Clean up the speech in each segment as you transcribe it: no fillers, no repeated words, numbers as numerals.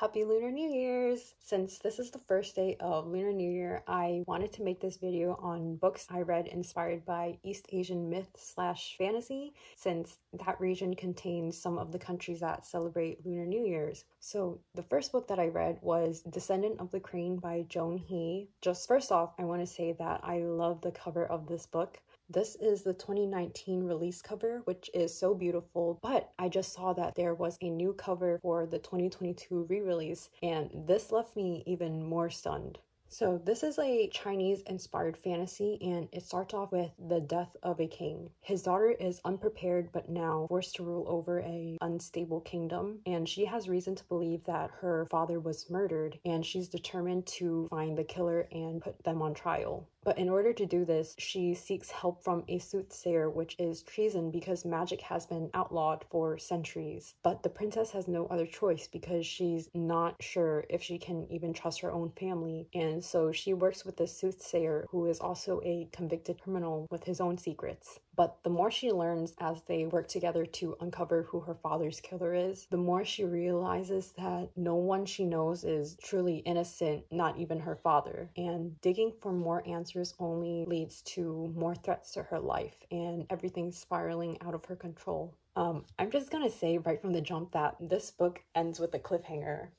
Happy Lunar New Year's! Since this is the first day of Lunar New Year, I wanted to make this video on books I read inspired by East Asian myth/fantasy, since that region contains some of the countries that celebrate Lunar New Year's. So the first book that I read was Descendant of the Crane by Joan. Just first off, I want to say that I love the cover of this book. This is the 2019 release cover, which is so beautiful, but I just saw that there was a new cover for the 2022 re-release, and this left me even more stunned. So this is a Chinese-inspired fantasy, and it starts off with the death of a king. His daughter is unprepared but now forced to rule over an unstable kingdom, and she has reason to believe that her father was murdered, and she's determined to find the killer and put them on trial. But in order to do this, she seeks help from a soothsayer, which is treason because magic has been outlawed for centuries. But the princess has no other choice because she's not sure if she can even trust her own family, and so she works with the soothsayer, who is also a convicted criminal with his own secrets. But the more she learns as they work together to uncover who her father's killer is, the more she realizes that no one she knows is truly innocent, not even her father. And digging for more answers only leads to more threats to her life, and everything spiraling out of her control. I'm just gonna say right from the jump that this book ends with a cliffhanger.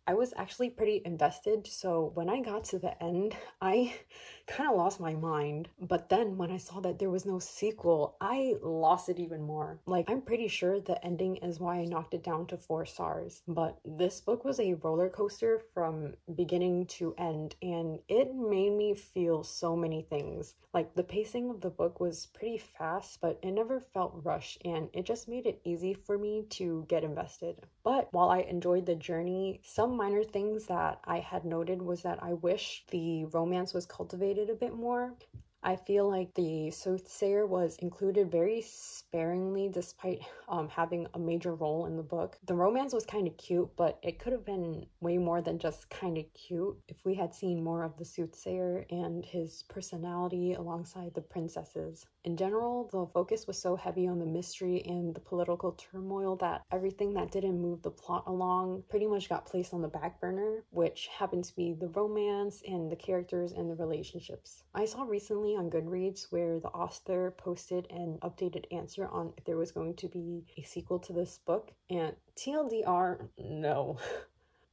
I was actually pretty invested, so when I got to the end, I kind of lost my mind. But then when I saw that there was no sequel, I lost it even more. Like, I'm pretty sure the ending is why I knocked it down to 4 stars. But this book was a roller coaster from beginning to end, and it made me feel so many things. Like, the pacing of the book was pretty fast, but it never felt rushed, and it just made it easy for me to get invested. But while I enjoyed the journey, some minor things that I had noted was that I wish the romance was cultivated a bit more. I feel like the soothsayer was included very sparingly despite having a major role in the book. The romance was kind of cute, but it could have been way more than just kind of cute if we had seen more of the soothsayer and his personality alongside the princesses. In general, the focus was so heavy on the mystery and the political turmoil that everything that didn't move the plot along pretty much got placed on the back burner, which happened to be the romance and the characters and the relationships. I saw recently on Goodreads where the author posted an updated answer on if there was going to be a sequel to this book, and TLDR, no.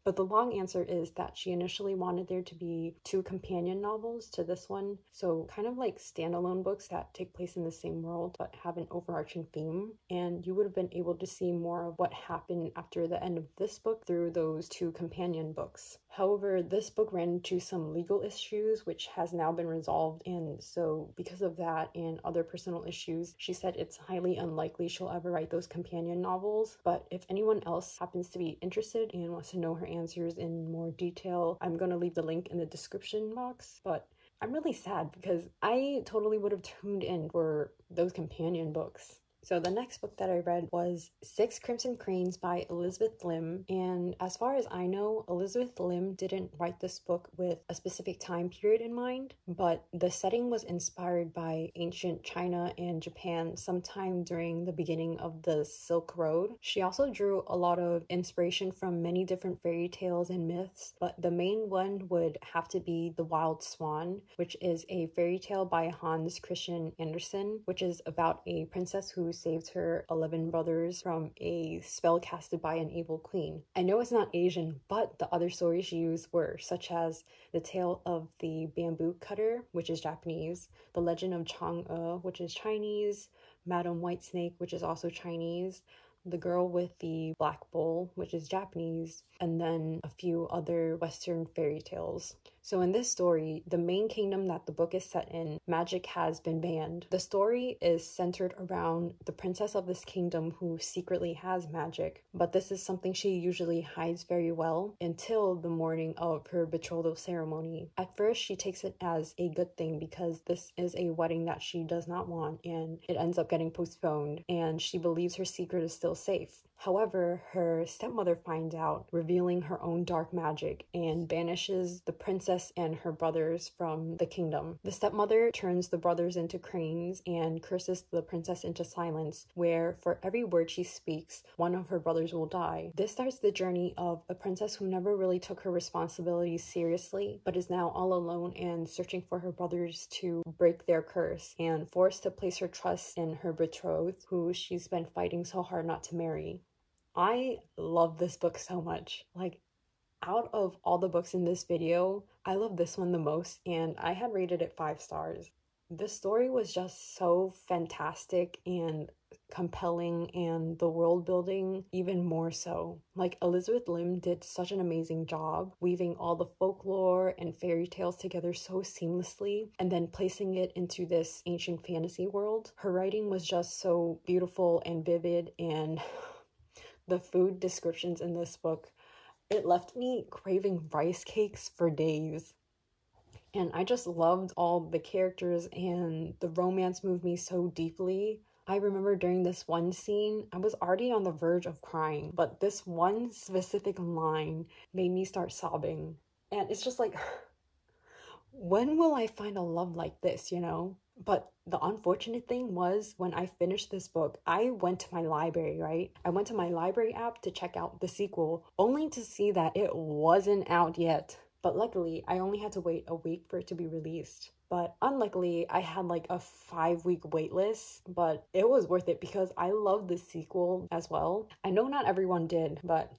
But the long answer is that she initially wanted there to be 2 companion novels to this one, so kind of like standalone books that take place in the same world but have an overarching theme, and you would have been able to see more of what happened after the end of this book through those 2 companion books. However, this book ran into some legal issues which has now been resolved, and so because of that and other personal issues, she said it's highly unlikely she'll ever write those companion novels. But if anyone else happens to be interested and wants to know her answers in more detail, I'm going to leave the link in the description box. But I'm really sad because I totally would have tuned in for those companion books. So the next book that I read was 6 Crimson Cranes by Elizabeth Lim, and as far as I know, Elizabeth Lim didn't write this book with a specific time period in mind, but the setting was inspired by ancient China and Japan sometime during the beginning of the Silk Road. She also drew a lot of inspiration from many different fairy tales and myths, but the main one would have to be The Wild Swan, which is a fairy tale by Hans Christian Andersen, which is about a princess who saved her 11 brothers from a spell casted by an evil queen. I know it's not Asian, but the other stories she used were, such as The Tale of the Bamboo Cutter, which is Japanese, The Legend of Chang'e, which is Chinese, Madam Whitesnake, which is also Chinese, The Girl with the Black Bull, which is Japanese, and then a few other Western fairy tales. So in this story, the main kingdom that the book is set in, magic has been banned. The story is centered around the princess of this kingdom who secretly has magic, but this is something she usually hides very well until the morning of her betrothal ceremony. At first, she takes it as a good thing because this is a wedding that she does not want, and it ends up getting postponed, and she believes her secret is still safe. However, her stepmother finds out, revealing her own dark magic, and banishes the princess and her brothers from the kingdom. The stepmother turns the brothers into cranes and curses the princess into silence, where for every word she speaks, one of her brothers will die. This starts the journey of a princess who never really took her responsibilities seriously, but is now all alone and searching for her brothers to break their curse, and forced to place her trust in her betrothed, who she's been fighting so hard not to marry. I love this book so much. Like, out of all the books in this video, I love this one the most, and I had rated it 5 stars. The story was just so fantastic and compelling, and the world building even more so. Like, Elizabeth Lim did such an amazing job weaving all the folklore and fairy tales together so seamlessly, and then placing it into this ancient fantasy world. Her writing was just so beautiful and vivid, and the food descriptions in this book, it left me craving rice cakes for days. And I just loved all the characters, and the romance moved me so deeply. I remember during this one scene, I was already on the verge of crying, but this one specific line made me start sobbing. And it's just like, when will I find a love like this, you know? But the unfortunate thing was, when I finished this book, I went to my library, right? I went to my library app to check out the sequel, only to see that it wasn't out yet. But luckily, I only had to wait a week for it to be released. But unluckily, I had like a 5-week wait list, but it was worth it because I love the sequel as well. I know not everyone did, but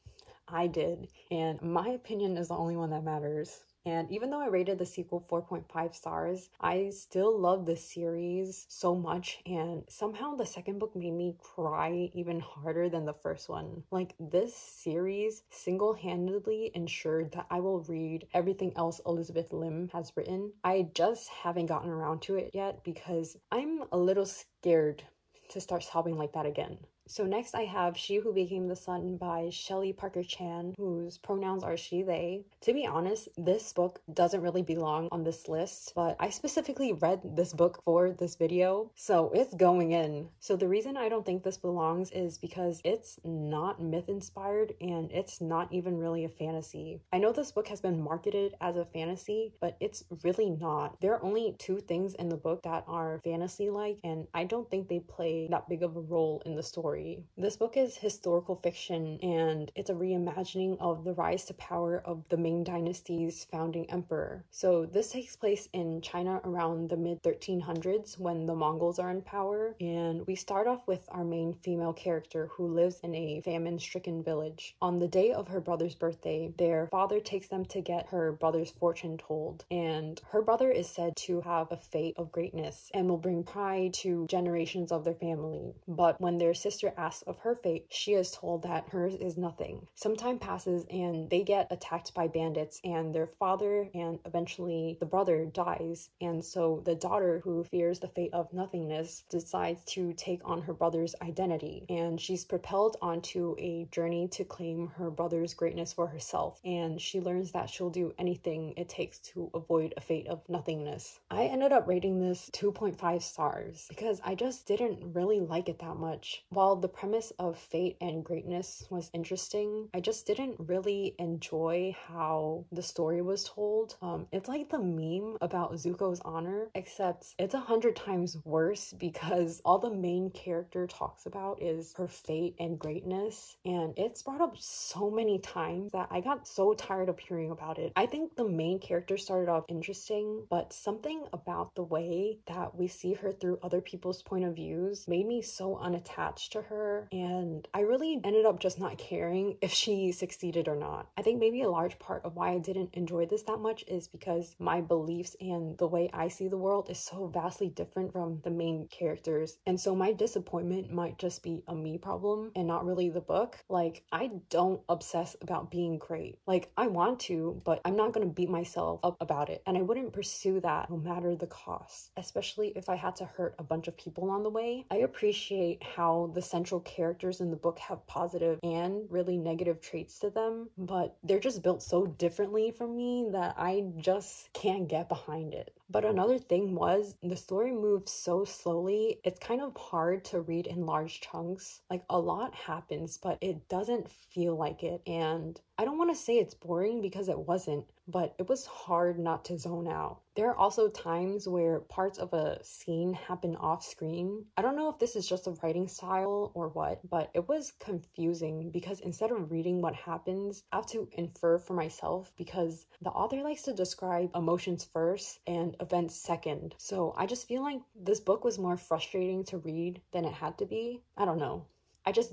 I did. And my opinion is the only one that matters. And even though I rated the sequel 4.5 stars, I still love the series so much, and somehow the second book made me cry even harder than the first one. Like, this series single-handedly ensured that I will read everything else Elizabeth Lim has written. I just haven't gotten around to it yet because I'm a little scared to start sobbing like that again. So next I have She Who Became the Sun by Shelley Parker Chan, whose pronouns are she, they. To be honest, this book doesn't really belong on this list, but I specifically read this book for this video, so it's going in. So the reason I don't think this belongs is because it's not myth-inspired, and it's not even really a fantasy. I know this book has been marketed as a fantasy, but it's really not. There are only 2 things in the book that are fantasy-like, and I don't think they play that big of a role in the story. This book is historical fiction, and it's a reimagining of the rise to power of the Ming Dynasty's founding emperor. So this takes place in China around the mid-1300s when the Mongols are in power, and we start off with our main female character who lives in a famine-stricken village. On the day of her brother's birthday, their father takes them to get her brother's fortune told, and her brother is said to have a fate of greatness and will bring pride to generations of their family. But when their sister asks of her fate, she is told that hers is nothing. Some time passes and they get attacked by bandits, and their father and eventually the brother dies, and so the daughter, who fears the fate of nothingness, decides to take on her brother's identity, and she's propelled onto a journey to claim her brother's greatness for herself, and she learns that she'll do anything it takes to avoid a fate of nothingness. I ended up rating this 2.5 stars because I just didn't really like it that much. While the premise of fate and greatness was interesting, I just didn't really enjoy how the story was told. It's like the meme about Zuko's honor, except it's 100 times worse because all the main character talks about is her fate and greatness, and it's brought up so many times that I got so tired of hearing about it. I think the main character started off interesting, but something about the way that we see her through other people's point of views made me so unattached to her, and I really ended up just not caring if she succeeded or not. I think maybe a large part of why I didn't enjoy this that much is because my beliefs and the way I see the world is so vastly different from the main characters, and so my disappointment might just be a me problem and not really the book. Like, I don't obsess about being great. Like, I want to, but I'm not gonna beat myself up about it, and I wouldn't pursue that no matter the cost, especially if I had to hurt a bunch of people on the way. I appreciate how the central characters in the book have positive and really negative traits to them, but they're just built so differently from me that I just can't get behind it. But another thing was the story moves so slowly, it's kind of hard to read in large chunks. Like, a lot happens, but it doesn't feel like it. And I don't want to say it's boring because it wasn't, but it was hard not to zone out. There are also times where parts of a scene happen off screen. I don't know if this is just a writing style or what, but it was confusing because instead of reading what happens, I have to infer for myself because the author likes to describe emotions first and events second. So I just feel like this book was more frustrating to read than it had to be. I don't know. I just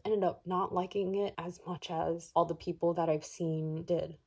ended up not liking it as much as all the people that I've seen did.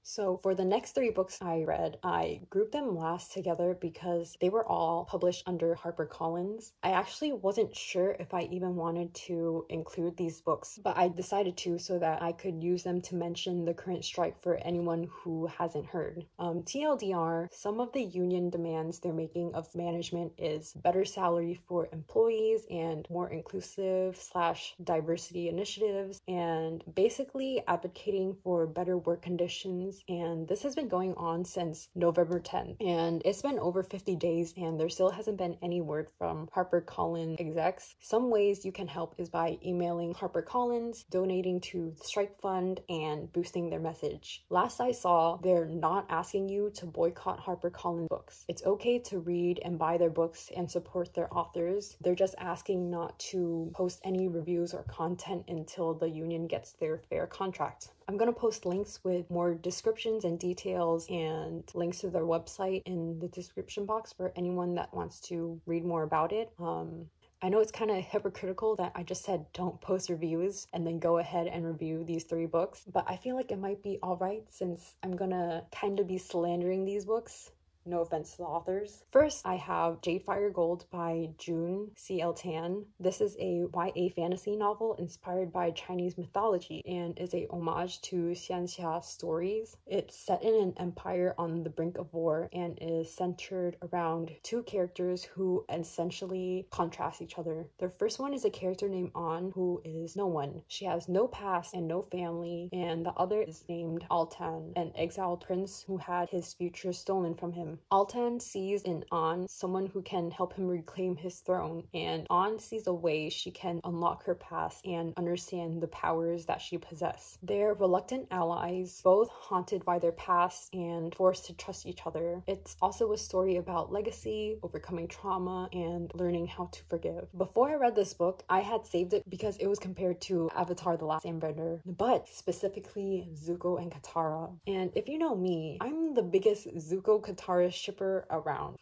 So for the next three books I read, I grouped them last together because they were all published under HarperCollins. I actually wasn't sure if I even wanted to include these books, but I decided to so that I could use them to mention the current strike for anyone who hasn't heard. TLDR, some of the union demands they're making of management is better salary for employees and more inclusive / diversity initiatives, and basically advocating for better work conditions. And this has been going on since November 10th, and it's been over 50 days and there still hasn't been any word from HarperCollins execs. Some ways you can help is by emailing HarperCollins, donating to the strike fund, and boosting their message. Last I saw, they're not asking you to boycott HarperCollins books. It's okay to read and buy their books and support their authors. They're just asking not to post any reviews or content until the union gets their fair contract. I'm going to post links with more descriptions and details and links to their website in the description box for anyone that wants to read more about it. I know it's kind of hypocritical that I just said don't post reviews and then go ahead and review these three books, but I feel like it might be alright since I'm gonna kind of be slandering these books. No offense to the authors. First, I have Jade Fire Gold by June C.L. Tan. This is a YA fantasy novel inspired by Chinese mythology and is a homage to Xianxia stories. It's set in an empire on the brink of war and is centered around two characters who essentially contrast each other. The first one is a character named An, who is no one. She has no past and no family, and the other is named Altan, an exiled prince who had his future stolen from him. Altan sees in An someone who can help him reclaim his throne, and An sees a way she can unlock her past and understand the powers that she possesses. They're reluctant allies, both haunted by their past and forced to trust each other. It's also a story about legacy, overcoming trauma, and learning how to forgive. Before I read this book, I had saved it because it was compared to Avatar: The Last Airbender, but specifically Zuko and Katara. And if you know me, I'm the biggest Zuko Katara shipper around.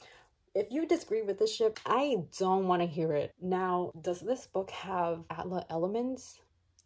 If you disagree with this ship, I don't want to hear it. Now, does this book have Atla elements?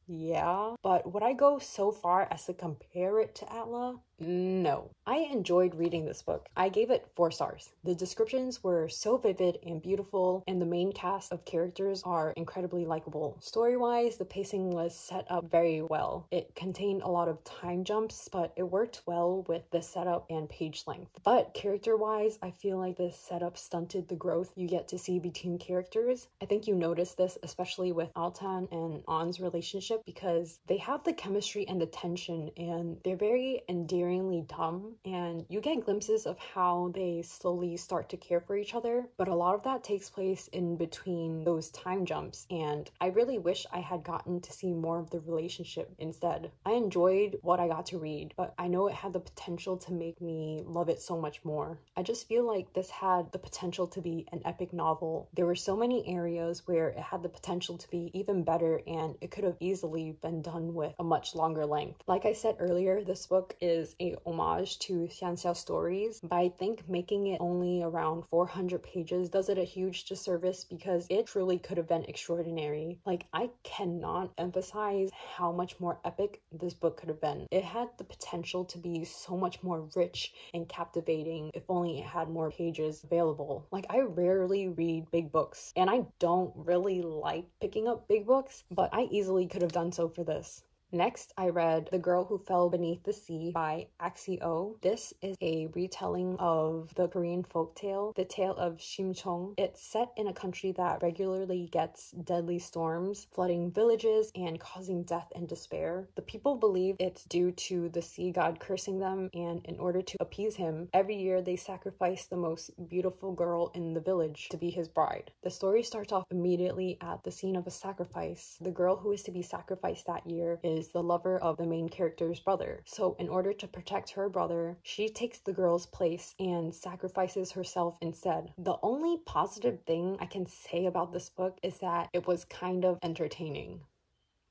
Yeah, but would I go so far as to compare it to Atla? No. I enjoyed reading this book. I gave it 4 stars. The descriptions were so vivid and beautiful, and the main cast of characters are incredibly likable. Story-wise, the pacing was set up very well. It contained a lot of time jumps, but it worked well with the setup and page length. But character-wise, I feel like this setup stunted the growth you get to see between characters. I think you noticed this especially with Altan and An's relationship because they have the chemistry and the tension, and they're very endearing dumb, and you get glimpses of how they slowly start to care for each other, but a lot of that takes place in between those time jumps, and I really wish I had gotten to see more of the relationship instead. I enjoyed what I got to read, but I know it had the potential to make me love it so much more. I just feel like this had the potential to be an epic novel. There were so many areas where it had the potential to be even better, and it could have easily been done with a much longer length. Like I said earlier, this book is a homage to Xianxia stories, but I think making it only around 400 pages does it a huge disservice because it truly could have been extraordinary. Like, I cannot emphasize how much more epic this book could have been. It had the potential to be so much more rich and captivating if only it had more pages available. Like, I rarely read big books, and I don't really like picking up big books, but I easily could have done so for this. Next, I read The Girl Who Fell Beneath the Sea by Axie. This is a retelling of the Korean folktale, the tale of Shimchong. It's set in a country that regularly gets deadly storms, flooding villages and causing death and despair. The people believe it's due to the sea god cursing them, and in order to appease him, every year they sacrifice the most beautiful girl in the village to be his bride. The story starts off immediately at the scene of a sacrifice. The girl who is to be sacrificed that year is the lover of the main character's brother. So in order to protect her brother, she takes the girl's place and sacrifices herself instead. The only positive thing I can say about this book is that it was kind of entertaining.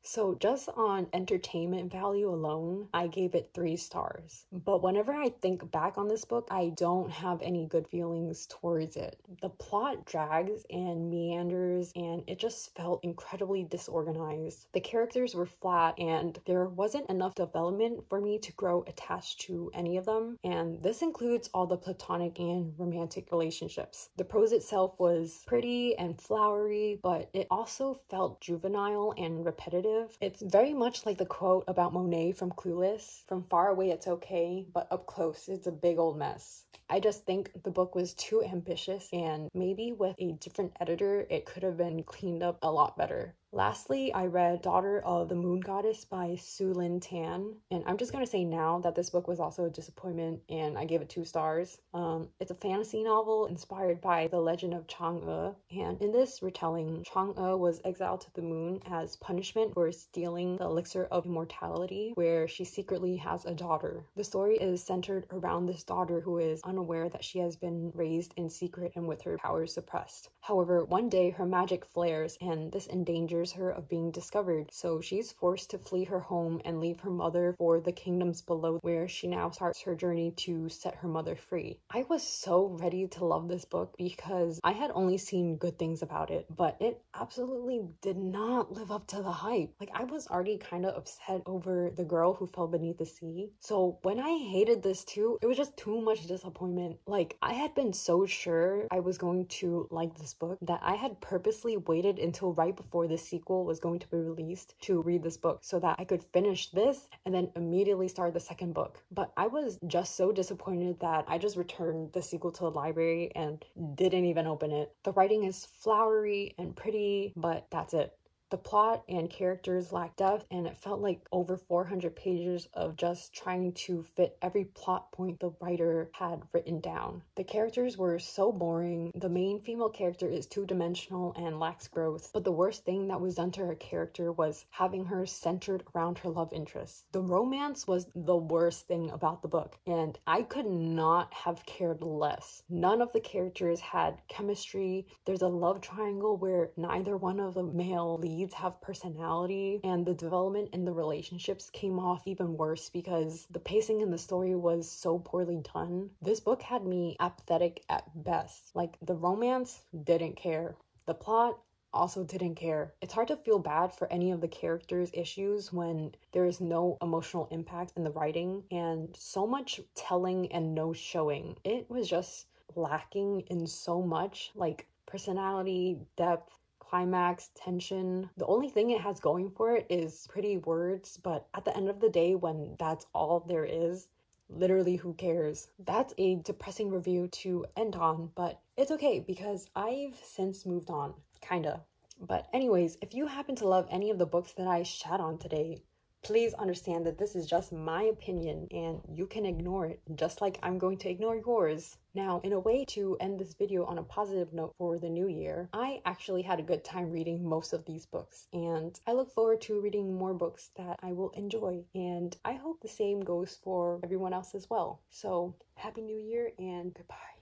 So just on entertainment value alone, I gave it 3 stars. But whenever I think back on this book, I don't have any good feelings towards it. The plot drags and meanders, and it just felt incredibly disorganized. The characters were flat, and there wasn't enough development for me to grow attached to any of them. And this includes all the platonic and romantic relationships. The prose itself was pretty and flowery, but it also felt juvenile and repetitive. It's very much like the quote about Monet from Clueless: "From far away it's okay, but up close it's a big old mess." I just think the book was too ambitious, and maybe with a different editor it could have been cleaned up a lot better. Lastly, I read Daughter of the Moon Goddess by Lynn, and I'm just gonna say now that this book was also a disappointment, and I gave it 2 stars. It's a fantasy novel inspired by the legend of Chang'e, and in this retelling, Chang'e was exiled to the moon as punishment for stealing the elixir of immortality, where she secretly has a daughter. The story is centered around this daughter who is unaware that she has been raised in secret and with her powers suppressed. However, one day her magic flares, and this endangers her of being discovered, so she's forced to flee her home and leave her mother for the kingdoms below, where she now starts her journey to set her mother free. I was so ready to love this book because I had only seen good things about it, but it absolutely did not live up to the hype. Like, I was already kind of upset over The Girl Who Fell Beneath the Sea, so when I hated this too, it was just too much disappointment. Like, I had been so sure I was going to like this book that I had purposely waited until right before the sequel was going to be released to read this book so that I could finish this and then immediately start the second book. But I was just so disappointed that I just returned the sequel to the library and didn't even open it. The writing is flowery and pretty, but that's it. The plot and characters lack depth, and it felt like over 400 pages of just trying to fit every plot point the writer had written down. The characters were so boring. The main female character is two-dimensional and lacks growth, but the worst thing that was done to her character was having her centered around her love interest. The romance was the worst thing about the book, and I could not have cared less. None of the characters had chemistry. There's a love triangle where neither one of the male leads have personality, and the development in the relationships came off even worse because the pacing in the story was so poorly done. This book had me apathetic at best. Like, the romance, didn't care. The plot, also didn't care. It's hard to feel bad for any of the characters' issues when there is no emotional impact in the writing and so much telling and no showing. It was just lacking in so much, like personality, depth, climax, tension. The only thing it has going for it is pretty words, but at the end of the day, when that's all there is, literally who cares? That's a depressing review to end on, but it's okay because I've since moved on, kinda. But anyways, if you happen to love any of the books that I shat on today, please understand that this is just my opinion and you can ignore it, just like I'm going to ignore yours. Now, in a way to end this video on a positive note for the new year, I actually had a good time reading most of these books, and I look forward to reading more books that I will enjoy, and I hope the same goes for everyone else as well. So, Happy New Year and goodbye.